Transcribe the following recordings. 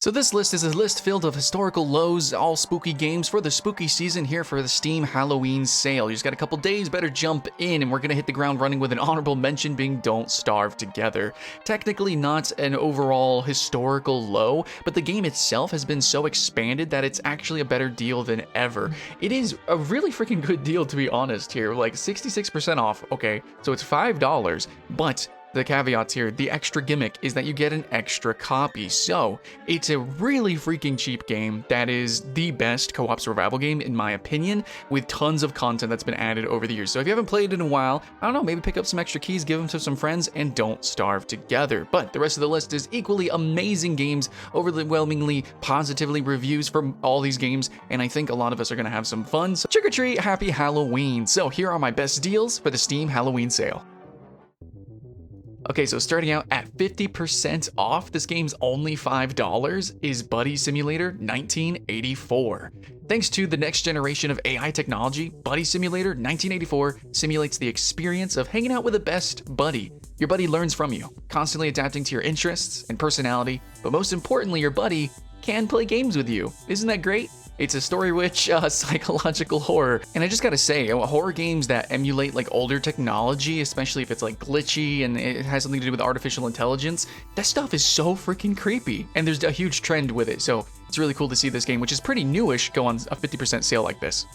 So this list is a list filled of historical lows, all spooky games for the spooky season here for the Steam Halloween sale. You just got a couple days, better jump in, and we're gonna hit the ground running with an honorable mention being Don't Starve Together. Technically not an overall historical low, but the game itself has been so expanded that it's actually a better deal than ever. It is a really freaking good deal, to be honest here, like 66% off. Okay, so it's $5, but the caveats here, the extra gimmick is that you get an extra copy. So it's a really freaking cheap game that is the best co-op survival game in my opinion, with tons of content that's been added over the years. So if you haven't played it in a while, I don't know, maybe pick up some extra keys, give them to some friends, and don't starve together. But the rest of the list is equally amazing games, overwhelmingly positively reviews from all these games, and I think a lot of us are gonna have some fun. So trick or treat, happy Halloween. So here are my best deals for the Steam Halloween sale. Okay, so starting out at 50% off, this game's only $5, is Buddy Simulator 1984. Thanks to the next generation of AI technology, Buddy Simulator 1984 simulates the experience of hanging out with a best buddy. Your buddy learns from you, constantly adapting to your interests and personality, but most importantly, your buddy can play games with you. Isn't that great? It's a story-rich psychological horror, and I just gotta say, horror games that emulate like older technology, especially if it's like glitchy and it has something to do with artificial intelligence, that stuff is so freaking creepy, and there's a huge trend with it, so it's really cool to see this game, which is pretty newish, go on a 50% sale like this.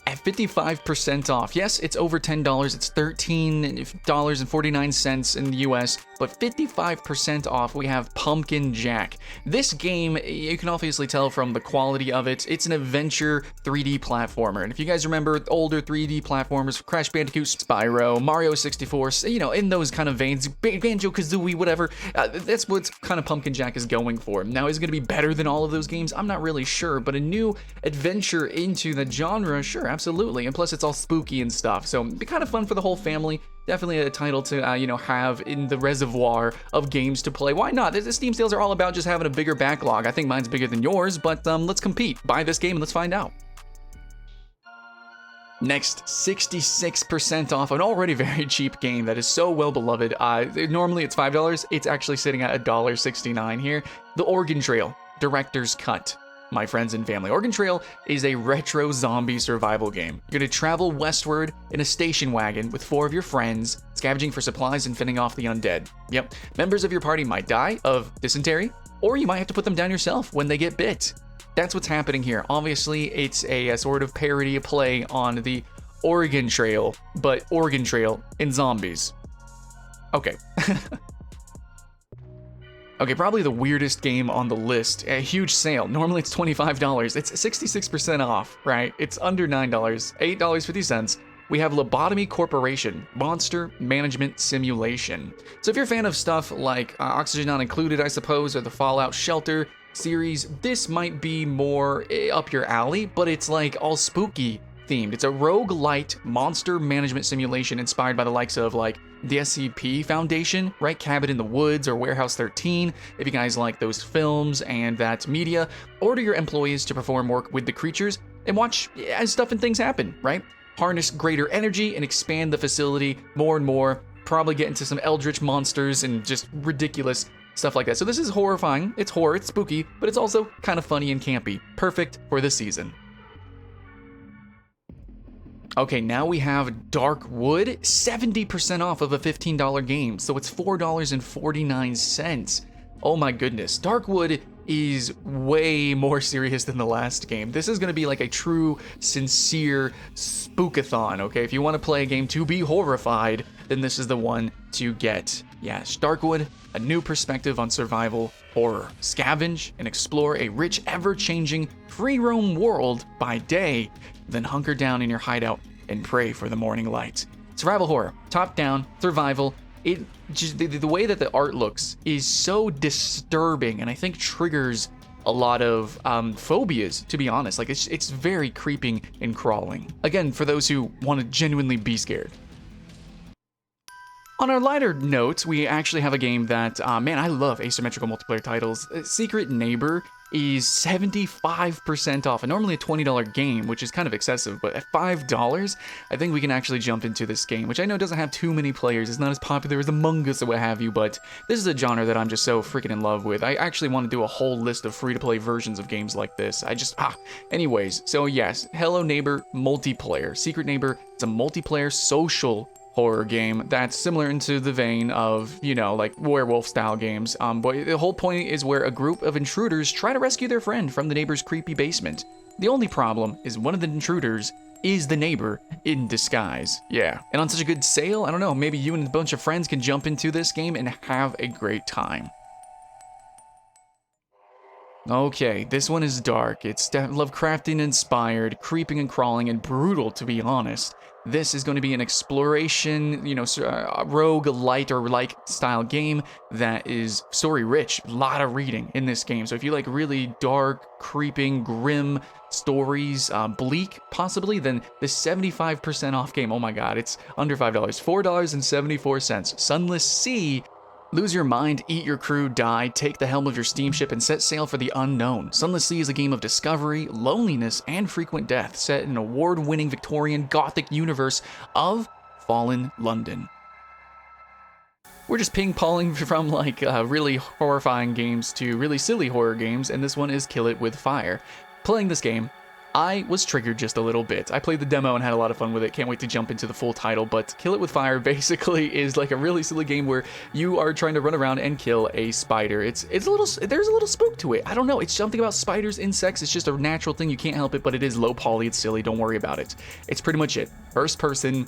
At 55% off. Yes, it's over $10. It's $13.49 in the US, but 55% off, we have Pumpkin Jack. This game, you can obviously tell from the quality of it, it's an adventure 3D platformer. And if you guys remember older 3D platformers, Crash Bandicoot, Spyro, Mario 64, you know, in those kind of veins, Banjo-Kazooie, whatever, that's what kind of Pumpkin Jack is going for. Now, is it going to be better than all of those games? I'm not really sure, but a new adventure into the genre, sure, absolutely, and plus it's all spooky and stuff, so it'd be kind of fun for the whole family. Definitely a title to, you know, have in the reservoir of games to play. Why not? The Steam sales are all about just having a bigger backlog. I think mine's bigger than yours, but let's compete. Buy this game and let's find out. Next, 66% off an already very cheap game that is so well beloved. Normally it's $5. It's actually sitting at $1.69 here. The Oregon Trail Director's Cut. My friends and family. Oregon Trail is a retro zombie survival game. You're gonna travel westward in a station wagon with 4 of your friends, scavenging for supplies and fending off the undead. Yep, members of your party might die of dysentery, or you might have to put them down yourself when they get bit. That's what's happening here. Obviously, it's a sort of parody, a play on the Oregon Trail, but Oregon Trail in zombies. Okay. Okay, probably the weirdest game on the list. A huge sale. Normally it's $25. It's 66% off, right? It's under $9, $8.50. We have Lobotomy Corporation, Monster Management Simulation. So if you're a fan of stuff like Oxygen Not Included, I suppose, or the Fallout Shelter series, this might be more up your alley, but it's like all spooky themed. It's a roguelite monster management simulation inspired by the likes of like the SCP Foundation, right? Cabin in the Woods or Warehouse 13. If you guys like those films and that media, order your employees to perform work with the creatures and watch as stuff and things happen, right? Harness greater energy and expand the facility more and more. Probably get into some eldritch monsters and just ridiculous stuff like that. So this is horrifying. It's horror, it's spooky, but it's also kind of funny and campy. Perfect for the season. Okay, now we have Dark Wood, 70% off of a $15 game, so it's $4.49. Oh my goodness, Dark Wood is way more serious than the last game. This is gonna be like a true, sincere spookathon, okay? If you wanna play a game to be horrified, then this is the one to get. Yes, Darkwood, a new perspective on survival horror. Scavenge and explore a rich, ever-changing, free-roam world by day, then hunker down in your hideout and pray for the morning light. Survival horror, top-down, survival. It just the way that the art looks is so disturbing, and I think triggers a lot of phobias, to be honest. Like it's very creeping and crawling. Again, for those who want to genuinely be scared. On a lighter note, we actually have a game that, man, I love asymmetrical multiplayer titles. Secret Neighbor is 75% off, and normally a $20 game, which is kind of excessive, but at $5, I think we can actually jump into this game, which I know doesn't have too many players. It's not as popular as Among Us or what have you, but this is a genre that I'm just so freaking in love with. I actually want to do a whole list of free-to-play versions of games like this. Anyways, so yes, Hello Neighbor multiplayer. Secret Neighbor, it's a multiplayer social horror game that's similar into the vein of, you know, like werewolf-style games. But the whole point is where a group of intruders try to rescue their friend from the neighbor's creepy basement. The only problem is one of the intruders is the neighbor in disguise. Yeah. And on such a good sale, I don't know, maybe you and a bunch of friends can jump into this game and have a great time. Okay, this one is dark. It's Lovecraftian inspired, creeping and crawling, and brutal, to be honest. This is going to be an exploration, you know, rogue-lite or like style game that is story-rich. A lot of reading in this game. So if you like really dark, creeping, grim stories, bleak possibly, then this 75% off game, oh my god, it's under $5. $4.74. Sunless Sea. Lose your mind, eat your crew, die, take the helm of your steamship, and set sail for the unknown. Sunless Sea is a game of discovery, loneliness, and frequent death, set in an award-winning Victorian Gothic universe of fallen London. We're just ping-ponging from like really horrifying games to really silly horror games, and this one is Kill It With Fire. Playing this game, I was triggered just a little bit. I played the demo and had a lot of fun with it. Can't wait to jump into the full title, but Kill It With Fire basically is like a really silly game where you are trying to run around and kill a spider. It's a little, there's a little spook to it. I don't know, it's something about spiders, insects, it's just a natural thing, you can't help it, but it is low poly, it's silly, don't worry about it. It's pretty much it. First person,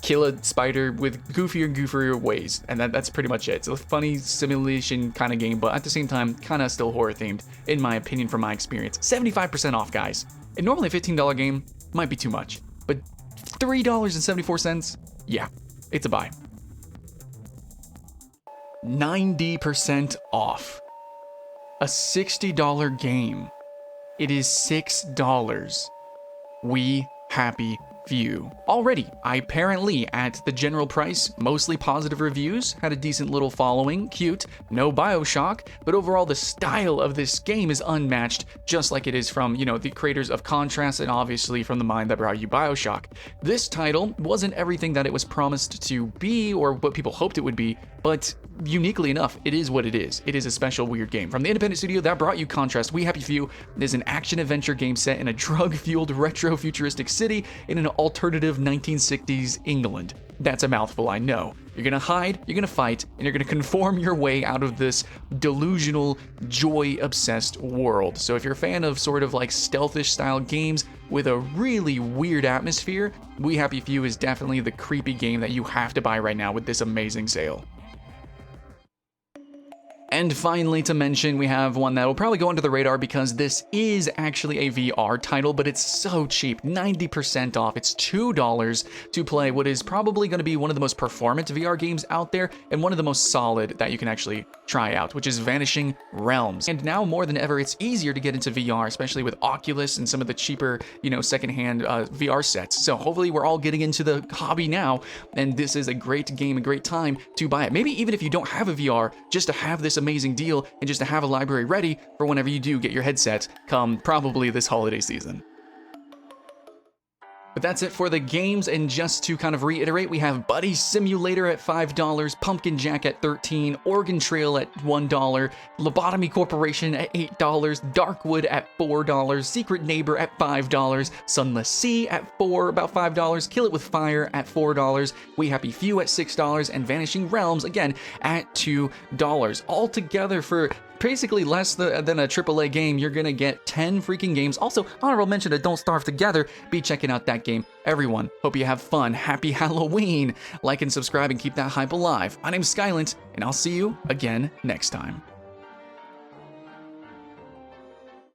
kill a spider with goofier and goofier ways, and that's pretty much it. It's a funny simulation kind of game, but at the same time, kind of still horror themed, in my opinion, from my experience. 75% off, guys. And normally a $15 game might be too much, but $3.74, yeah, it's a buy. 90% off. A $60 game. It is $6. We happy few. Already, apparently at the general price, mostly positive reviews, had a decent little following, cute, no Bioshock, but overall the style of this game is unmatched, just like it is from, you know, the creators of Contrast and obviously from the mind that brought you Bioshock. This title wasn't everything that it was promised to be or what people hoped it would be, but uniquely enough, it is what it is. It is a special weird game. From the independent studio that brought you Contrast, We Happy Few is an action-adventure game set in a drug-fueled retro-futuristic city in an alternative 1960s England. That's a mouthful, I know. You're gonna hide, you're gonna fight, and you're gonna conform your way out of this delusional, joy-obsessed world. So if you're a fan of sort of like stealthish style games with a really weird atmosphere, We Happy Few is definitely the creepy game that you have to buy right now with this amazing sale. And finally to mention, we have one that will probably go under the radar because this is actually a VR title, but it's so cheap, 90% off. It's $2 to play what is probably going to be one of the most performant VR games out there and one of the most solid that you can actually try out, which is Vanishing Realms. And now more than ever, it's easier to get into VR, especially with Oculus and some of the cheaper, you know, secondhand VR sets. So hopefully we're all getting into the hobby now, and this is a great game, a great time to buy it. Maybe even if you don't have a VR, just to have this amazing deal and just to have a library ready for whenever you do get your headset come probably this holiday season. But that's it for the games, and just to kind of reiterate, we have Buddy Simulator at $5, Pumpkin Jack at $13, Oregon Trail at $1, Lobotomy Corporation at $8, Darkwood at $4, Secret Neighbor at $5, Sunless Sea at about $5, Kill It With Fire at $4, We Happy Few at $6, and Vanishing Realms, again, at $2. All together for basically less than a AAA game, you're gonna get 10 freaking games. Also, honorable mention to Don't Starve Together. Be checking out that game. Everyone, hope you have fun. Happy Halloween. Like and subscribe and keep that hype alive. My name's Skylent, and I'll see you again next time.